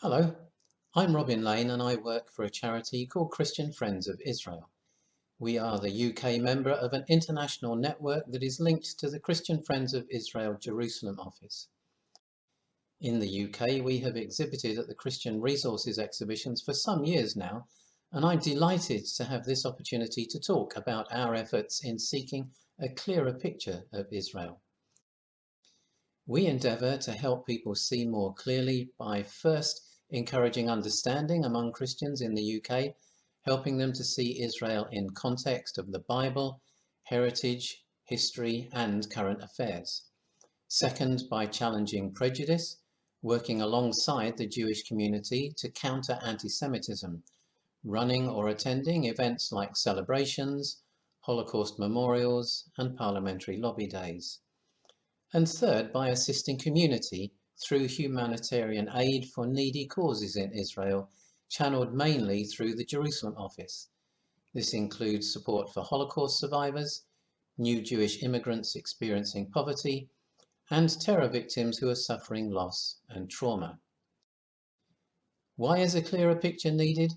Hello, I'm Robin Lane and I work for a charity called Christian Friends of Israel. We are the UK member of an international network that is linked to the Christian Friends of Israel Jerusalem office. In the UK, we have exhibited at the Christian Resources exhibitions for some years now, and I'm delighted to have this opportunity to talk about our efforts in seeking a clearer picture of Israel. We endeavour to help people see more clearly by first encouraging understanding among Christians in the UK, helping them to see Israel in context of the Bible, heritage, history and current affairs. Second, by challenging prejudice, working alongside the Jewish community to counter anti-Semitism, running or attending events like celebrations, Holocaust memorials and parliamentary lobby days. And third, by assisting community through humanitarian aid for needy causes in Israel, channeled mainly through the Jerusalem office. This includes support for Holocaust survivors, new Jewish immigrants experiencing poverty, and terror victims who are suffering loss and trauma. Why is a clearer picture needed?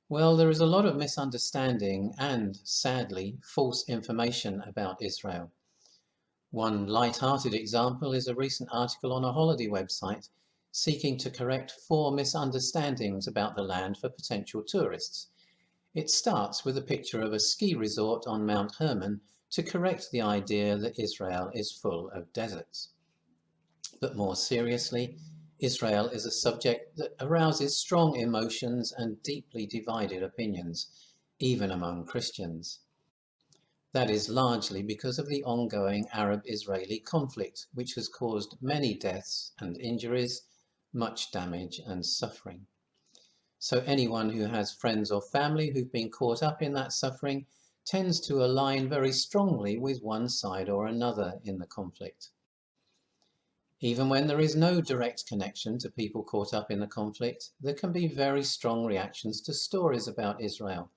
Well, there is a lot of misunderstanding and, sadly, false information about Israel. One light-hearted example is a recent article on a holiday website seeking to correct 4 misunderstandings about the land for potential tourists. It starts with a picture of a ski resort on Mount Hermon to correct the idea that Israel is full of deserts. But more seriously, Israel is a subject that arouses strong emotions and deeply divided opinions, even among Christians. That is largely because of the ongoing Arab-Israeli conflict, which has caused many deaths and injuries, much damage and suffering. So anyone who has friends or family who've been caught up in that suffering tends to align very strongly with one side or another in the conflict. Even when there is no direct connection to people caught up in the conflict, there can be very strong reactions to stories about Israel.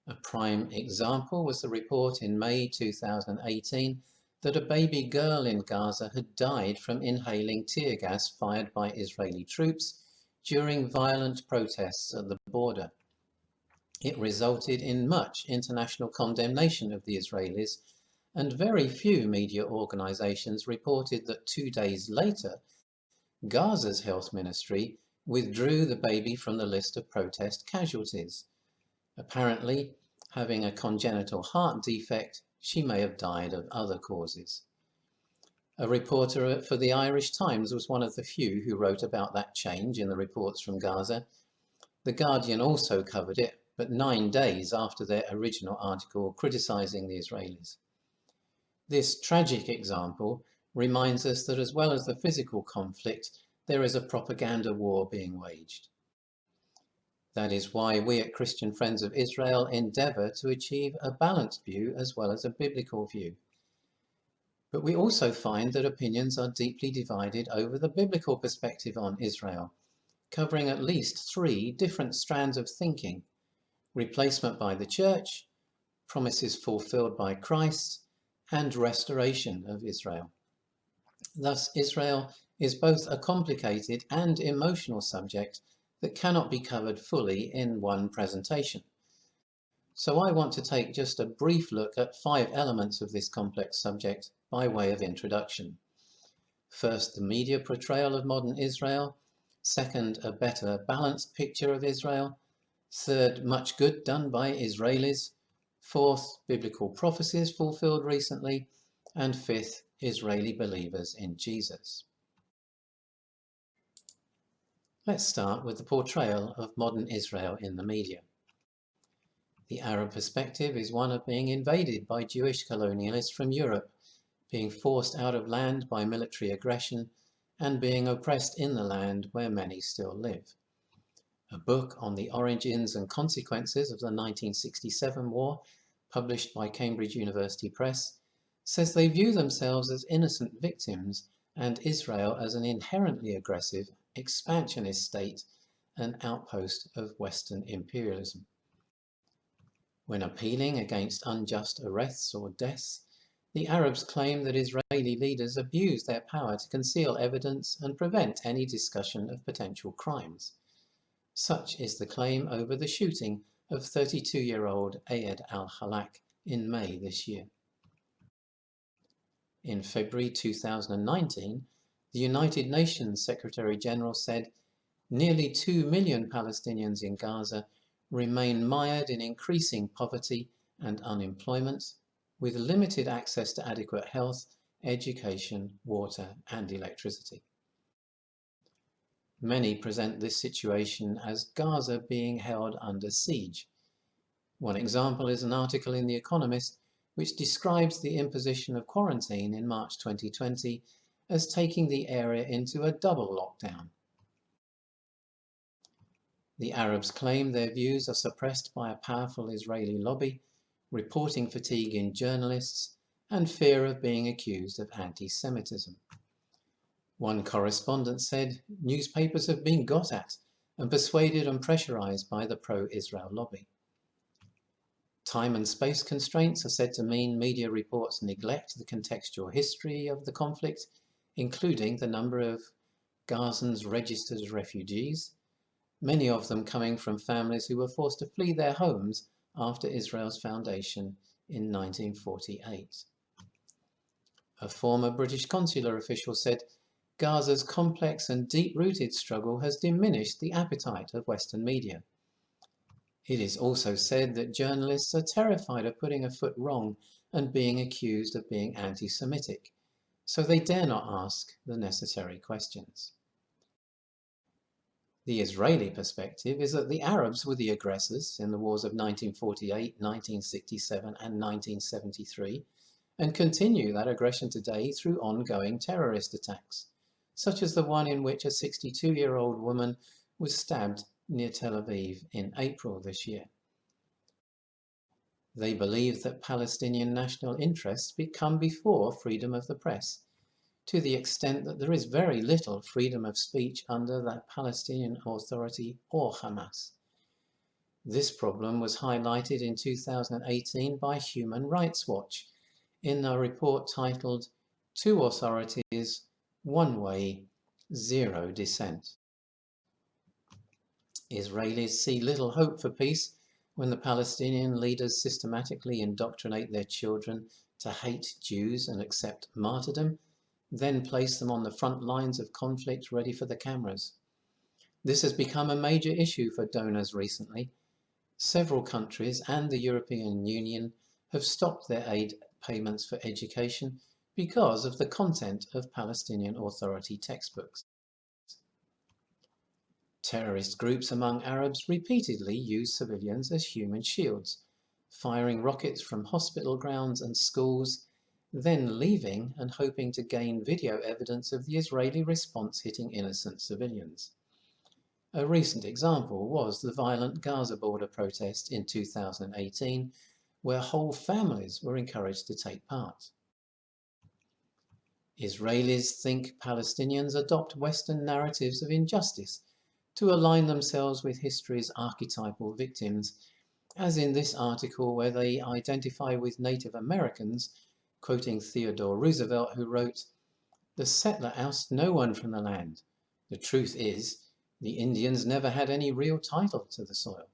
A prime example was the report in May 2018 that a baby girl in Gaza had died from inhaling tear gas fired by Israeli troops during violent protests at the border. It resulted in much international condemnation of the Israelis, and very few media organizations reported that 2 days later, Gaza's health ministry withdrew the baby from the list of protest casualties. Apparently, having a congenital heart defect, she may have died of other causes. A reporter for the Irish Times was one of the few who wrote about that change in the reports from Gaza. The Guardian also covered it, but 9 days after their original article criticising the Israelis. This tragic example reminds us that as well as the physical conflict, there is a propaganda war being waged. That is why we at Christian Friends of Israel endeavour to achieve a balanced view as well as a biblical view. But we also find that opinions are deeply divided over the biblical perspective on Israel, covering at least 3 different strands of thinking: replacement by the church, promises fulfilled by Christ, and restoration of Israel. Thus, Israel is both a complicated and emotional subject that cannot be covered fully in one presentation. So I want to take just a brief look at 5 elements of this complex subject by way of introduction. First, the media portrayal of modern Israel. Second, a better balanced picture of Israel. Third, much good done by Israelis. Fourth, biblical prophecies fulfilled recently. And fifth, Israeli believers in Jesus. Let's start with the portrayal of modern Israel in the media. The Arab perspective is one of being invaded by Jewish colonialists from Europe, being forced out of land by military aggression, and being oppressed in the land where many still live. A book on the origins and consequences of the 1967 war, published by Cambridge University Press, says they view themselves as innocent victims and Israel as an inherently aggressive, expansionist state, an outpost of Western imperialism. When appealing against unjust arrests or deaths, the Arabs claim that Israeli leaders abuse their power to conceal evidence and prevent any discussion of potential crimes. Such is the claim over the shooting of 32-year-old Ayed al-Halak in May this year. In February 2019, the United Nations Secretary General said nearly 2 million Palestinians in Gaza remain mired in increasing poverty and unemployment, with limited access to adequate health, education, water, and electricity. Many present this situation as Gaza being held under siege. One example is an article in The Economist which describes the imposition of quarantine in March 2020 as taking the area into a double lockdown. The Arabs claim their views are suppressed by a powerful Israeli lobby, reporting fatigue in journalists, and fear of being accused of anti-Semitism. One correspondent said newspapers have been got at and persuaded and pressurized by the pro-Israel lobby. Time and space constraints are said to mean media reports neglect the contextual history of the conflict, including the number of Gazans registered as refugees, many of them coming from families who were forced to flee their homes after Israel's foundation in 1948. A former British consular official said Gaza's complex and deep-rooted struggle has diminished the appetite of Western media. It is also said that journalists are terrified of putting a foot wrong and being accused of being anti-Semitic, so they dare not ask the necessary questions. The Israeli perspective is that the Arabs were the aggressors in the wars of 1948, 1967 and 1973, and continue that aggression today through ongoing terrorist attacks, such as the one in which a 62-year-old woman was stabbed near Tel Aviv in April this year. They believe that Palestinian national interests come before freedom of the press, to the extent that there is very little freedom of speech under the Palestinian Authority or Hamas. This problem was highlighted in 2018 by Human Rights Watch in a report titled "Two Authorities, One Way, Zero Dissent." Israelis see little hope for peace when the Palestinian leaders systematically indoctrinate their children to hate Jews and accept martyrdom, then place them on the front lines of conflict ready for the cameras. This has become a major issue for donors recently. Several countries and the European Union have stopped their aid payments for education because of the content of Palestinian Authority textbooks. Terrorist groups among Arabs repeatedly use civilians as human shields, firing rockets from hospital grounds and schools, then leaving and hoping to gain video evidence of the Israeli response hitting innocent civilians. A recent example was the violent Gaza border protest in 2018, where whole families were encouraged to take part. Israelis think Palestinians adopt Western narratives of injustice to align themselves with history's archetypal victims, as in this article where they identify with Native Americans, quoting Theodore Roosevelt, who wrote, "The settler ousted no one from the land. The truth is, the Indians never had any real title to the soil."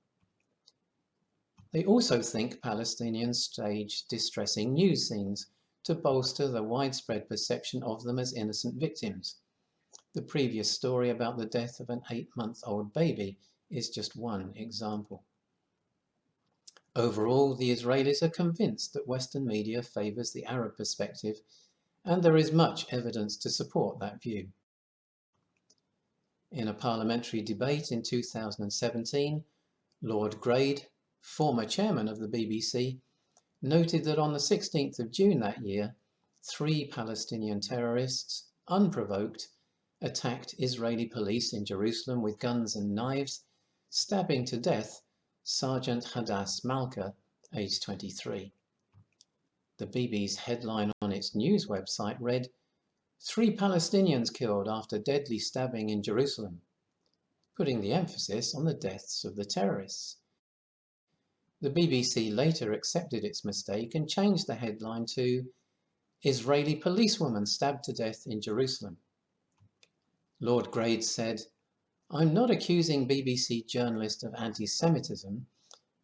They also think Palestinians stage distressing news scenes to bolster the widespread perception of them as innocent victims. The previous story about the death of an 8-month-old baby is just one example. Overall, the Israelis are convinced that Western media favors the Arab perspective, and there is much evidence to support that view. In a parliamentary debate in 2017, Lord Grade, former chairman of the BBC, noted that on the 16th of June that year, 3 Palestinian terrorists, unprovoked, attacked Israeli police in Jerusalem with guns and knives, stabbing to death Sergeant Hadass Malka, aged 23. The BB's headline on its news website read, "3 Palestinians killed after deadly stabbing in Jerusalem," putting the emphasis on the deaths of the terrorists. The BBC later accepted its mistake and changed the headline to, Israeli policewoman stabbed to death in Jerusalem. Lord Grade said, "I'm not accusing BBC journalists of anti-Semitism,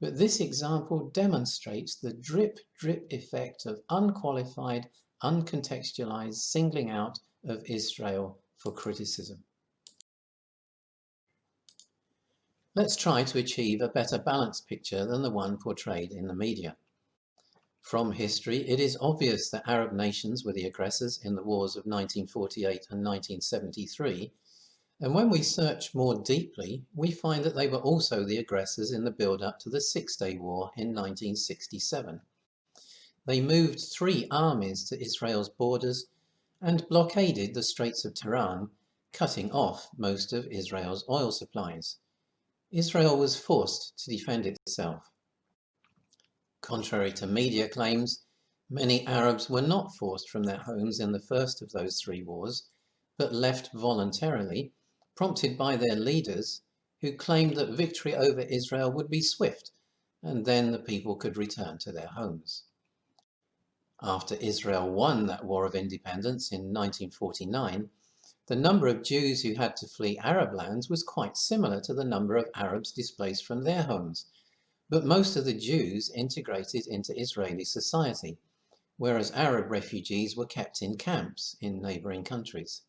but this example demonstrates the drip-drip effect of unqualified, uncontextualized singling out of Israel for criticism." Let's try to achieve a better balanced picture than the one portrayed in the media. From history, it is obvious that Arab nations were the aggressors in the wars of 1948 and 1973, and when we search more deeply, we find that they were also the aggressors in the build-up to the Six-Day War in 1967. They moved 3 armies to Israel's borders and blockaded the Straits of Tiran, cutting off most of Israel's oil supplies. Israel was forced to defend itself. Contrary to media claims, many Arabs were not forced from their homes in the first of those 3 wars, but left voluntarily, prompted by their leaders, who claimed that victory over Israel would be swift, and then the people could return to their homes. After Israel won that War of Independence in 1949, the number of Jews who had to flee Arab lands was quite similar to the number of Arabs displaced from their homes, but most of the Jews integrated into Israeli society, whereas Arab refugees were kept in camps in neighboring countries.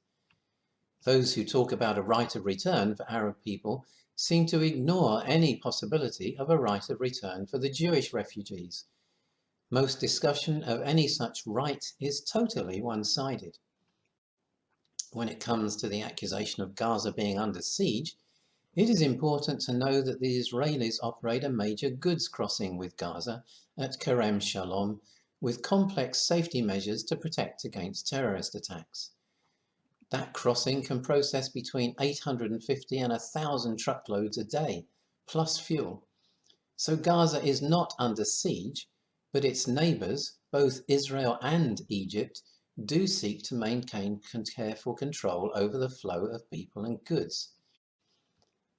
Those who talk about a right of return for Arab people seem to ignore any possibility of a right of return for the Jewish refugees. Most discussion of any such right is totally one-sided. When it comes to the accusation of Gaza being under siege, it is important to know that the Israelis operate a major goods crossing with Gaza at Kerem Shalom, with complex safety measures to protect against terrorist attacks. That crossing can process between 850 and 1,000 truckloads a day, plus fuel. So Gaza is not under siege, but its neighbours, both Israel and Egypt, do seek to maintain careful control over the flow of people and goods.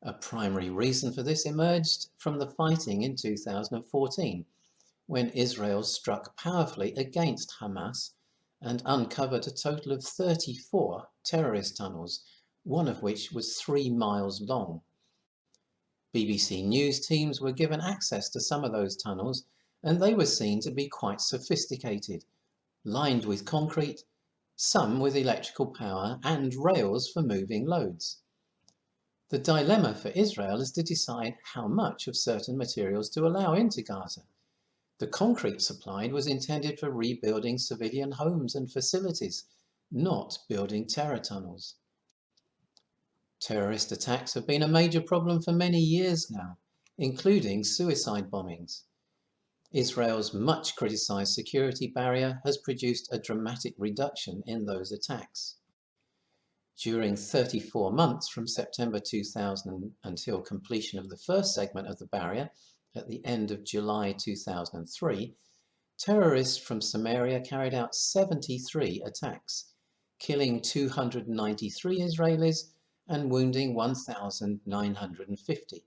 A primary reason for this emerged from the fighting in 2014, when Israel struck powerfully against Hamas and uncovered a total of 34 terrorist tunnels, one of which was 3 miles long. BBC News teams were given access to some of those tunnels, and they were seen to be quite sophisticated, lined with concrete, some with electrical power and rails for moving loads. The dilemma for Israel is to decide how much of certain materials to allow into Gaza. The concrete supplied was intended for rebuilding civilian homes and facilities, not building terror tunnels. Terrorist attacks have been a major problem for many years now, including suicide bombings. Israel's much criticized security barrier has produced a dramatic reduction in those attacks. During 34 months from September 2000 until completion of the first segment of the barrier at the end of July 2003, terrorists from Samaria carried out 73 attacks, killing 293 Israelis and wounding 1,950.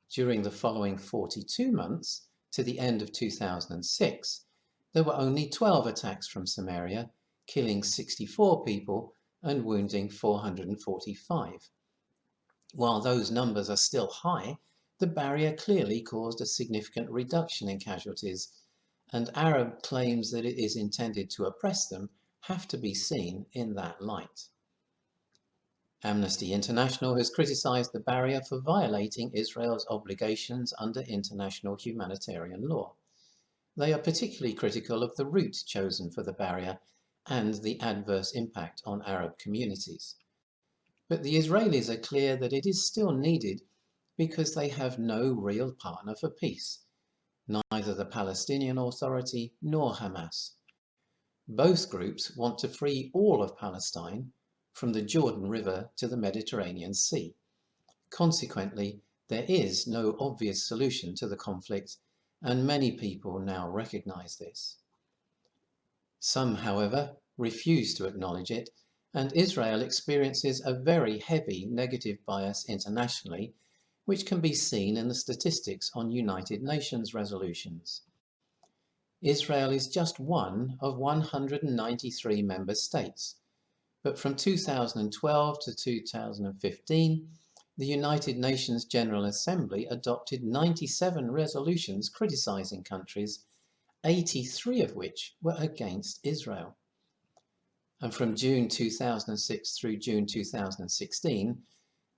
During the following 42 months, to the end of 2006, there were only 12 attacks from Samaria, killing 64 people and wounding 445. While those numbers are still high, the barrier clearly caused a significant reduction in casualties, and Arab claims that it is intended to oppress them have to be seen in that light. Amnesty International has criticized the barrier for violating Israel's obligations under international humanitarian law. They are particularly critical of the route chosen for the barrier and the adverse impact on Arab communities. But the Israelis are clear that it is still needed because they have no real partner for peace, neither the Palestinian Authority nor Hamas. Both groups want to free all of Palestine, from the Jordan River to the Mediterranean Sea. Consequently, there is no obvious solution to the conflict, and many people now recognize this. Some, however, refuse to acknowledge it, and Israel experiences a very heavy negative bias internationally, which can be seen in the statistics on United Nations resolutions. Israel is just one of 193 member states, but from 2012 to 2015, the United Nations General Assembly adopted 97 resolutions criticizing countries, 83 of which were against Israel. And from June 2006 through June 2016,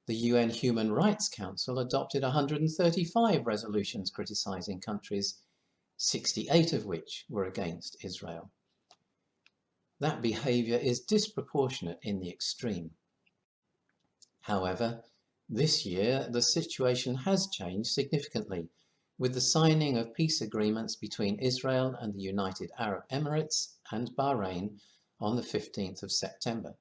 the UN Human Rights Council adopted 135 resolutions criticizing countries, 68 of which were against Israel. That behavior is disproportionate in the extreme. However, this year the situation has changed significantly with the signing of peace agreements between Israel and the United Arab Emirates and Bahrain on the 15th of September.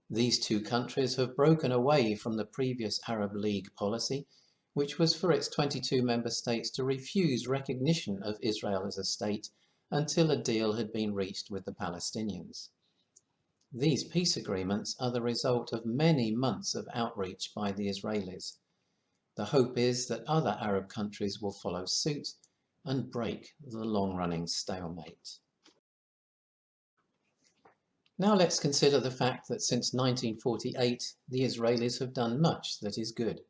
These two countries have broken away from the previous Arab League policy, which was for its 22 member states to refuse recognition of Israel as a state until a deal had been reached with the Palestinians. These peace agreements are the result of many months of outreach by the Israelis. The hope is that other Arab countries will follow suit and break the long-running stalemate. Now let's consider the fact that since 1948, the Israelis have done much that is good.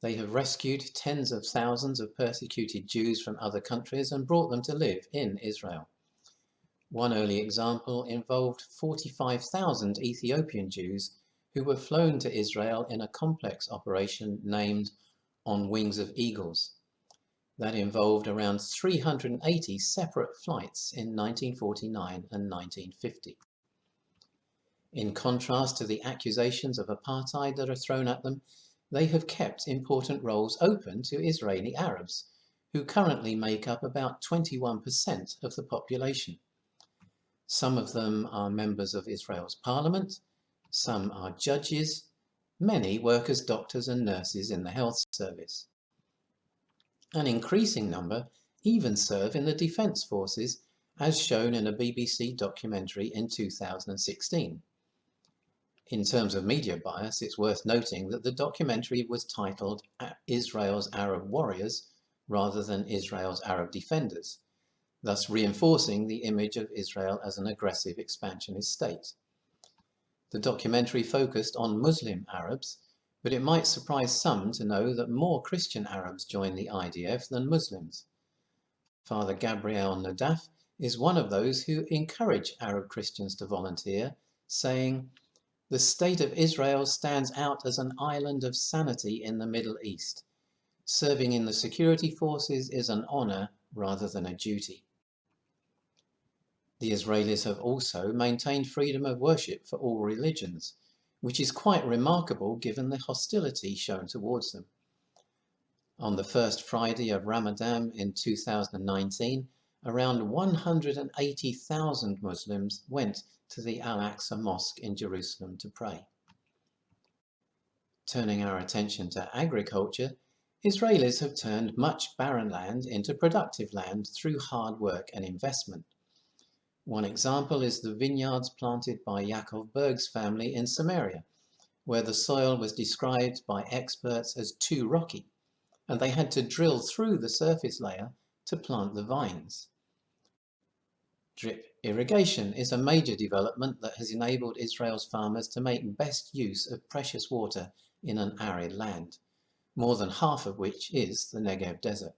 They have rescued tens of thousands of persecuted Jews from other countries and brought them to live in Israel. One early example involved 45,000 Ethiopian Jews who were flown to Israel in a complex operation named On Wings of Eagles. That involved around 380 separate flights in 1949 and 1950. In contrast to the accusations of apartheid that are thrown at them, they have kept important roles open to Israeli Arabs, who currently make up about 21% of the population. Some of them are members of Israel's parliament, some are judges, many work as doctors and nurses in the health service. An increasing number even serve in the defence forces, as shown in a BBC documentary in 2016. In terms of media bias, it's worth noting that the documentary was titled Israel's Arab Warriors rather than Israel's Arab Defenders, thus reinforcing the image of Israel as an aggressive expansionist state. The documentary focused on Muslim Arabs, but it might surprise some to know that more Christian Arabs join the IDF than Muslims. Father Gabriel Nadaf is one of those who encourage Arab Christians to volunteer, saying, "The state of Israel stands out as an island of sanity in the Middle East. Serving in the security forces is an honor rather than a duty." The Israelis have also maintained freedom of worship for all religions, which is quite remarkable given the hostility shown towards them. On the first Friday of Ramadan in 2019, around 180,000 Muslims went to the Al-Aqsa Mosque in Jerusalem to pray. Turning our attention to agriculture, Israelis have turned much barren land into productive land through hard work and investment. One example is the vineyards planted by Yaakov Berg's family in Samaria, where the soil was described by experts as too rocky, and they had to drill through the surface layer to plant the vines. Drip irrigation is a major development that has enabled Israel's farmers to make best use of precious water in an arid land, more than half of which is the Negev desert.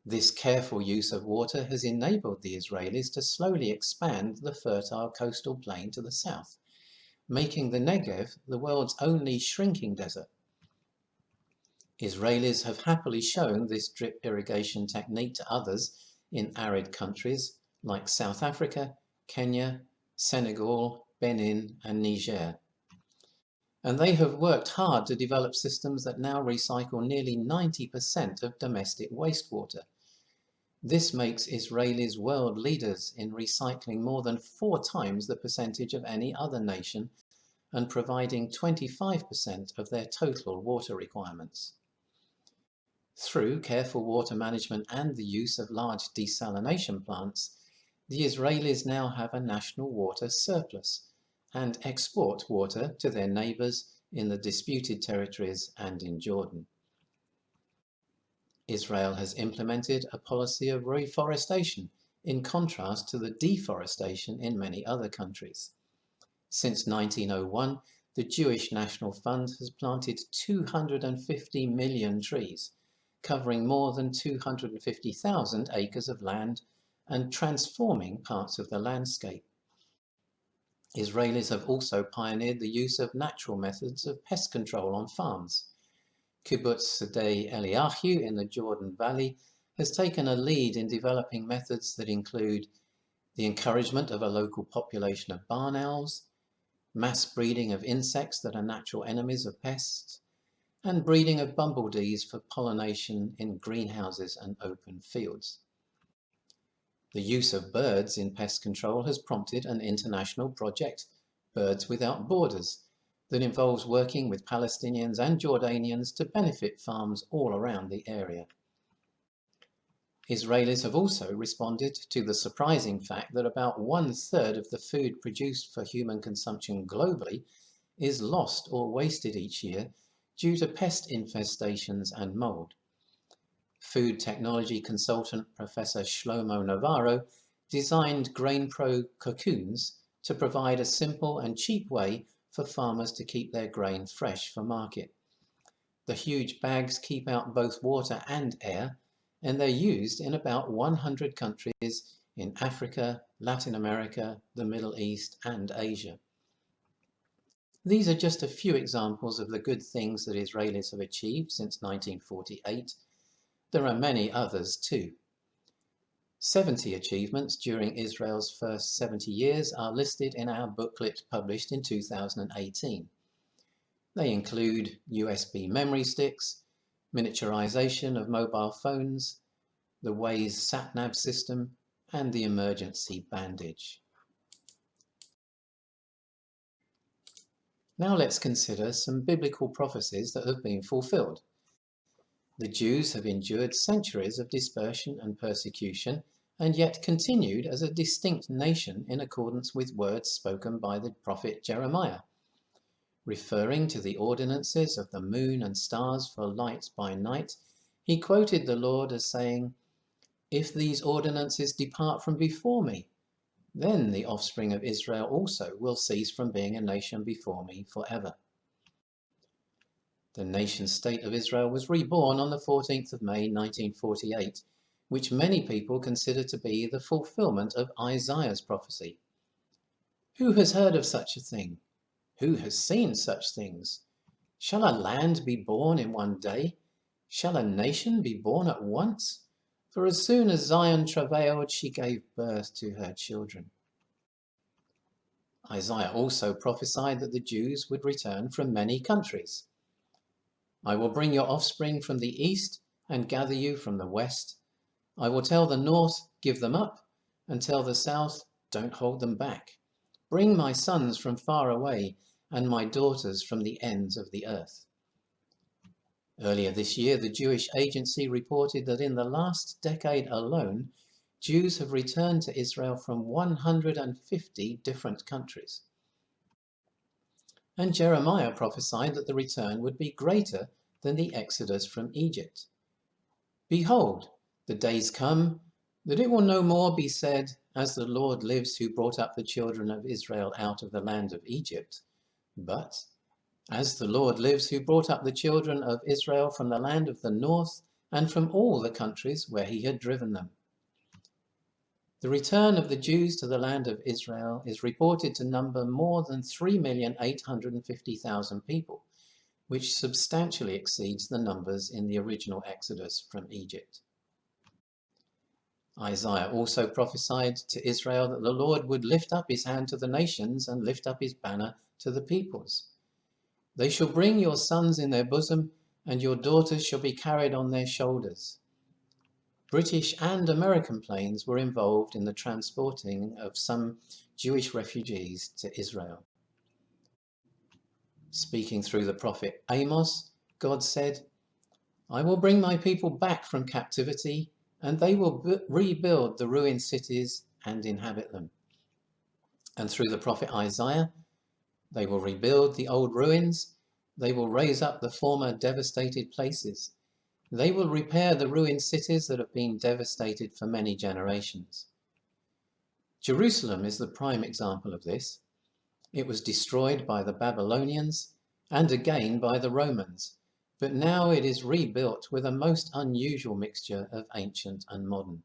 This careful use of water has enabled the Israelis to slowly expand the fertile coastal plain to the south, making the Negev the world's only shrinking desert. Israelis have happily shown this drip irrigation technique to others in arid countries like South Africa, Kenya, Senegal, Benin, and Niger. And they have worked hard to develop systems that now recycle nearly 90% of domestic wastewater. This makes Israelis world leaders in recycling more than 4 times the percentage of any other nation and providing 25% of their total water requirements. Through careful water management and the use of large desalination plants, the Israelis now have a national water surplus and export water to their neighbours in the disputed territories and in Jordan. Israel has implemented a policy of reforestation, in contrast to the deforestation in many other countries. Since 1901, the Jewish National Fund has planted 250 million trees, covering more than 250,000 acres of land and transforming parts of the landscape. Israelis have also pioneered the use of natural methods of pest control on farms. Kibbutz Sdei Eliyahu in the Jordan Valley has taken a lead in developing methods that include the encouragement of a local population of barn owls, mass breeding of insects that are natural enemies of pests, and breeding of bumblebees for pollination in greenhouses and open fields. The use of birds in pest control has prompted an international project, Birds Without Borders, that involves working with Palestinians and Jordanians to benefit farms all around the area. Israelis have also responded to the surprising fact that about 1/3 of the food produced for human consumption globally is lost or wasted each year due to pest infestations and mold. Food technology consultant Professor Shlomo Navarro designed GrainPro cocoons to provide a simple and cheap way for farmers to keep their grain fresh for market. The huge bags keep out both water and air, and they're used in about 100 countries in Africa, Latin America, the Middle East, and Asia. These are just a few examples of the good things that Israelis have achieved since 1948. There are many others too. 70 achievements during Israel's first 70 years are listed in our booklet published in 2018. They include USB memory sticks, miniaturization of mobile phones, the Waze sat-nav system, and the emergency bandage. Now let's consider some biblical prophecies that have been fulfilled. The Jews have endured centuries of dispersion and persecution, and yet continued as a distinct nation in accordance with words spoken by the prophet Jeremiah. Referring to the ordinances of the moon and stars for light by night, he quoted the Lord as saying, "If these ordinances depart from before me, then the offspring of Israel also will cease from being a nation before me forever." The nation-state of Israel was reborn on the 14th of May 1948, which many people consider to be the fulfillment of Isaiah's prophecy. Who has heard of such a thing? Who has seen such things? Shall a land be born in one day? Shall a nation be born at once? For as soon as Zion travailed, she gave birth to her children. Isaiah also prophesied that the Jews would return from many countries. "I will bring your offspring from the east and gather you from the west. I will tell the north, give them up, and tell the south, don't hold them back. Bring my sons from far away and my daughters from the ends of the earth." Earlier this year, the Jewish Agency reported that in the last decade alone, Jews have returned to Israel from 150 different countries. And Jeremiah prophesied that the return would be greater than the exodus from Egypt. "Behold, the days come that it will no more be said, as the Lord lives who brought up the children of Israel out of the land of Egypt, but as the Lord lives who brought up the children of Israel from the land of the north and from all the countries where he had driven them." The return of the Jews to the land of Israel is reported to number more than 3,850,000 people, which substantially exceeds the numbers in the original Exodus from Egypt. Isaiah also prophesied to Israel that the Lord would lift up his hand to the nations and lift up his banner to the peoples. "They shall bring your sons in their bosom, and your daughters shall be carried on their shoulders." British and American planes were involved in the transporting of some Jewish refugees to Israel. Speaking through the prophet Amos, God said, "I will bring my people back from captivity, and they will rebuild the ruined cities and inhabit them." And through the prophet Isaiah, "They will rebuild the old ruins, they will raise up the former devastated places. They will repair the ruined cities that have been devastated for many generations. Jerusalem is the prime example of this. It was destroyed by the Babylonians and again by the Romans, but now it is rebuilt with a most unusual mixture of ancient and modern.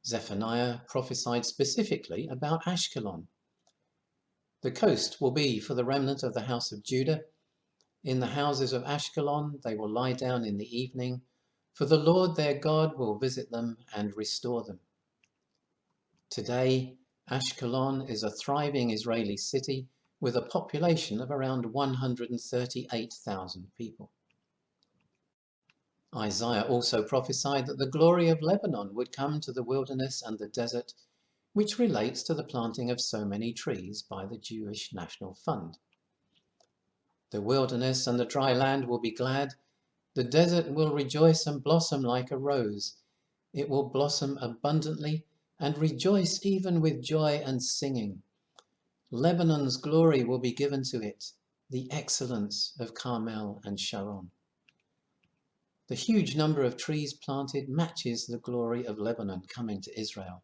Zephaniah prophesied specifically about Ashkelon. The coast will be for the remnant of the house of Judah. In the houses of Ashkelon they will lie down in the evening, for the Lord their God will visit them and restore them. Today, Ashkelon is a thriving Israeli city with a population of around 138,000 people. Isaiah also prophesied that the glory of Lebanon would come to the wilderness and the desert, which relates to the planting of so many trees by the Jewish National Fund. The wilderness and the dry land will be glad. The desert will rejoice and blossom like a rose. It will blossom abundantly and rejoice even with joy and singing. Lebanon's glory will be given to it, the excellence of Carmel and Sharon. The huge number of trees planted matches the glory of Lebanon coming to Israel.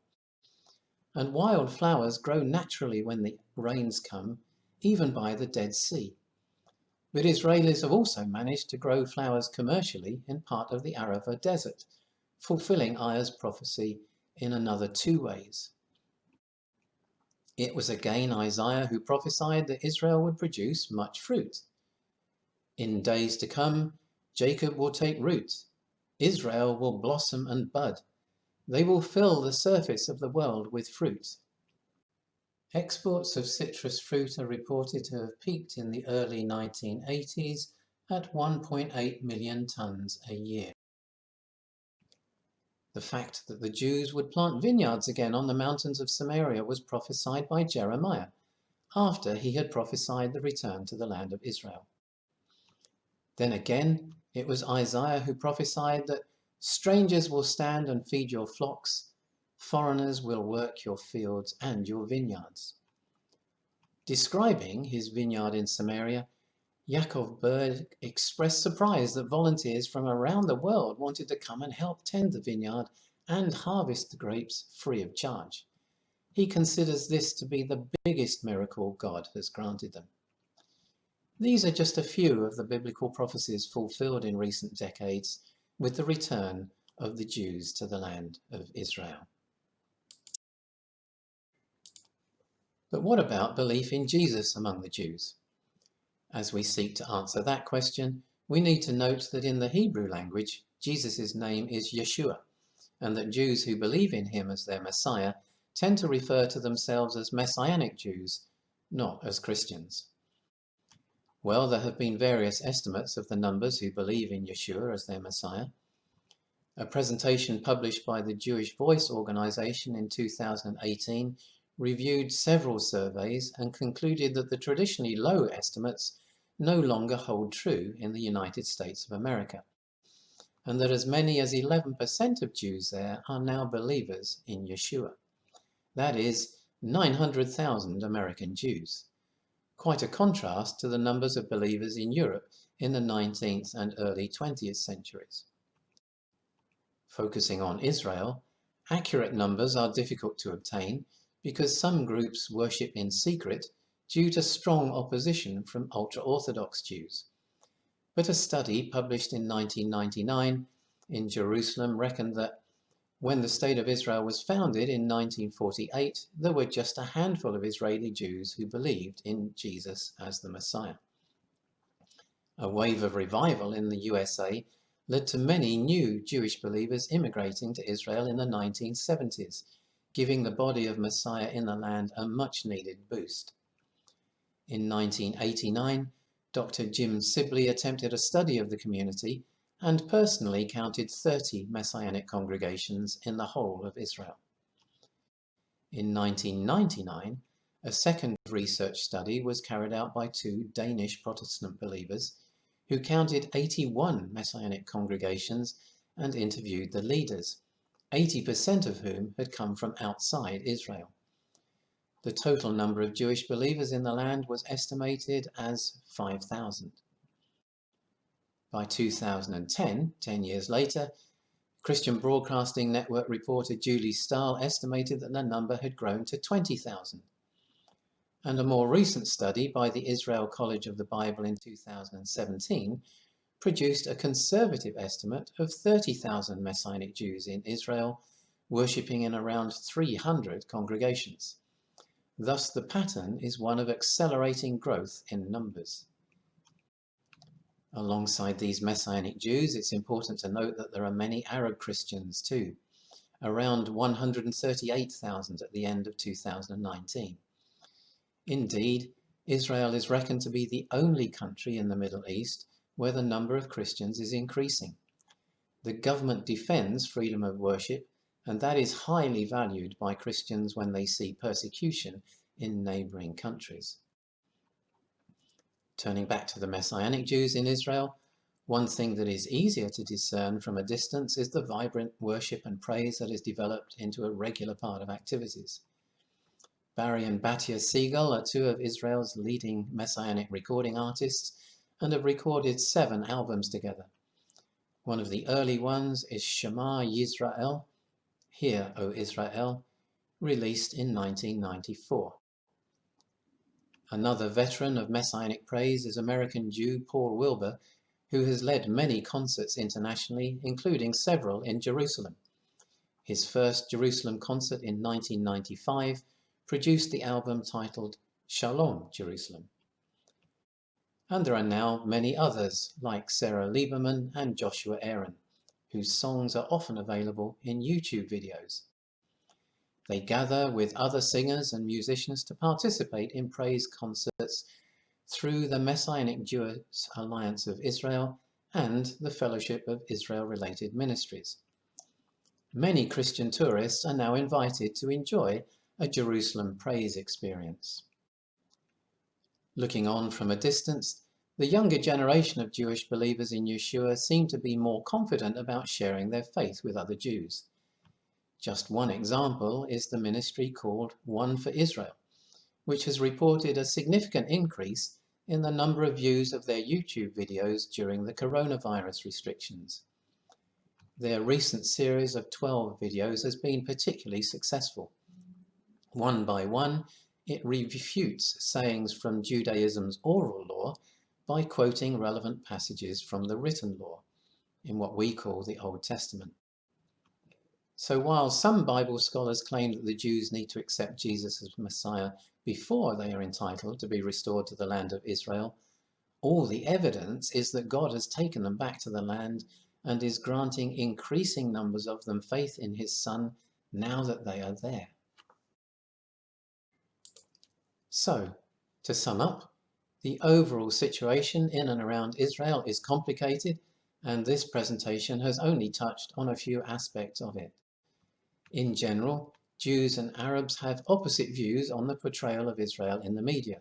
And wild flowers grow naturally when the rains come, even by the Dead Sea. But Israelis have also managed to grow flowers commercially in part of the Arava Desert, fulfilling Ayah's prophecy in another two ways. It was again Isaiah who prophesied that Israel would produce much fruit. In days to come, Jacob will take root. Israel will blossom and bud. They will fill the surface of the world with fruit. Exports of citrus fruit are reported to have peaked in the early 1980s at 1.8 million tons a year. The fact that the Jews would plant vineyards again on the mountains of Samaria was prophesied by Jeremiah, after he had prophesied the return to the land of Israel. Then again, it was Isaiah who prophesied that strangers will stand and feed your flocks, foreigners will work your fields and your vineyards. Describing his vineyard in Samaria, Yaakov Berg expressed surprise that volunteers from around the world wanted to come and help tend the vineyard and harvest the grapes free of charge. He considers this to be the biggest miracle God has granted them. These are just a few of the biblical prophecies fulfilled in recent decades with the return of the Jews to the land of Israel. But what about belief in Jesus among the Jews? As we seek to answer that question, we need to note that in the Hebrew language, Jesus' name is Yeshua, and that Jews who believe in him as their Messiah tend to refer to themselves as Messianic Jews, not as Christians. Well, there have been various estimates of the numbers who believe in Yeshua as their Messiah. A presentation published by the Jewish Voice organization in 2018 reviewed several surveys and concluded that the traditionally low estimates no longer hold true in the United States of America, and that as many as 11% of Jews there are now believers in Yeshua. That is 900,000 American Jews. Quite a contrast to the numbers of believers in Europe in the 19th and early 20th centuries. Focusing on Israel, accurate numbers are difficult to obtain because some groups worship in secret due to strong opposition from ultra-Orthodox Jews. But a study published in 1999 in Jerusalem reckoned that when the State of Israel was founded in 1948, there were just a handful of Israeli Jews who believed in Jesus as the Messiah. A wave of revival in the USA led to many new Jewish believers immigrating to Israel in the 1970s, giving the body of Messiah in the land a much-needed boost. In 1989, Dr. Jim Sibley attempted a study of the community and personally counted 30 Messianic congregations in the whole of Israel. In 1999, a second research study was carried out by two Danish Protestant believers who counted 81 Messianic congregations and interviewed the leaders, 80% of whom had come from outside Israel. The total number of Jewish believers in the land was estimated as 5,000. By 2010, 10 years later, Christian Broadcasting Network reporter Julie Stahl estimated that the number had grown to 20,000. And a more recent study by the Israel College of the Bible in 2017 produced a conservative estimate of 30,000 Messianic Jews in Israel, worshipping in around 300 congregations. Thus, the pattern is one of accelerating growth in numbers. Alongside these Messianic Jews, it's important to note that there are many Arab Christians too, around 138,000 at the end of 2019. Indeed, Israel is reckoned to be the only country in the Middle East where the number of Christians is increasing. The government defends freedom of worship, and that is highly valued by Christians when they see persecution in neighbouring countries. Turning back to the Messianic Jews in Israel, one thing that is easier to discern from a distance is the vibrant worship and praise that has developed into a regular part of activities. Barry and Batya Siegel are two of Israel's leading Messianic recording artists and have recorded 7 albums together. One of the early ones is Shema Yisrael, Hear, O Israel, released in 1994. Another veteran of Messianic praise is American Jew Paul Wilbur, who has led many concerts internationally, including several in Jerusalem. His first Jerusalem concert in 1995 produced the album titled Shalom, Jerusalem. And there are now many others, like Sarah Lieberman and Joshua Aaron, whose songs are often available in YouTube videos. They gather with other singers and musicians to participate in praise concerts through the Messianic Jewish Alliance of Israel and the Fellowship of Israel-related ministries. Many Christian tourists are now invited to enjoy a Jerusalem praise experience. Looking on from a distance, the younger generation of Jewish believers in Yeshua seem to be more confident about sharing their faith with other Jews. Just one example is the ministry called One for Israel, which has reported a significant increase in the number of views of their YouTube videos during the coronavirus restrictions. Their recent series of 12 videos has been particularly successful. One by one, it refutes sayings from Judaism's oral law by quoting relevant passages from the written law, in what we call the Old Testament. So while some Bible scholars claim that the Jews need to accept Jesus as Messiah before they are entitled to be restored to the land of Israel, all the evidence is that God has taken them back to the land and is granting increasing numbers of them faith in his Son now that they are there. So, to sum up, the overall situation in and around Israel is complicated, and this presentation has only touched on a few aspects of it. In general, Jews and Arabs have opposite views on the portrayal of Israel in the media,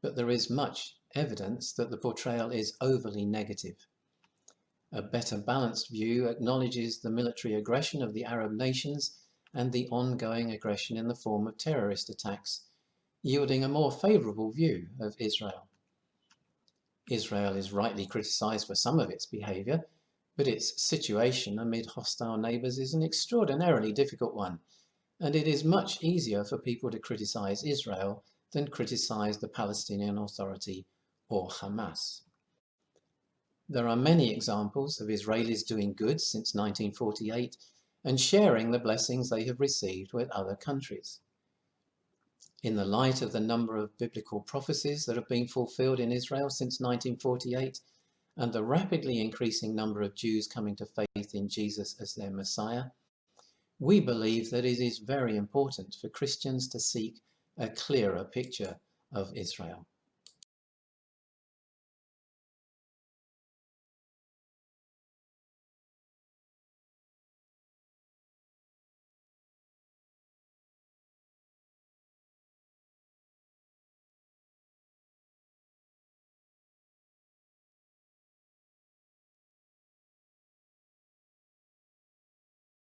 but there is much evidence that the portrayal is overly negative. A better balanced view acknowledges the military aggression of the Arab nations and the ongoing aggression in the form of terrorist attacks, yielding a more favourable view of Israel. Israel is rightly criticised for some of its behaviour, but its situation amid hostile neighbours is an extraordinarily difficult one, and it is much easier for people to criticise Israel than criticise the Palestinian Authority or Hamas. There are many examples of Israelis doing good since 1948 and sharing the blessings they have received with other countries. In the light of the number of biblical prophecies that have been fulfilled in Israel since 1948 and the rapidly increasing number of Jews coming to faith in Jesus as their Messiah, we believe that it is very important for Christians to seek a clearer picture of Israel.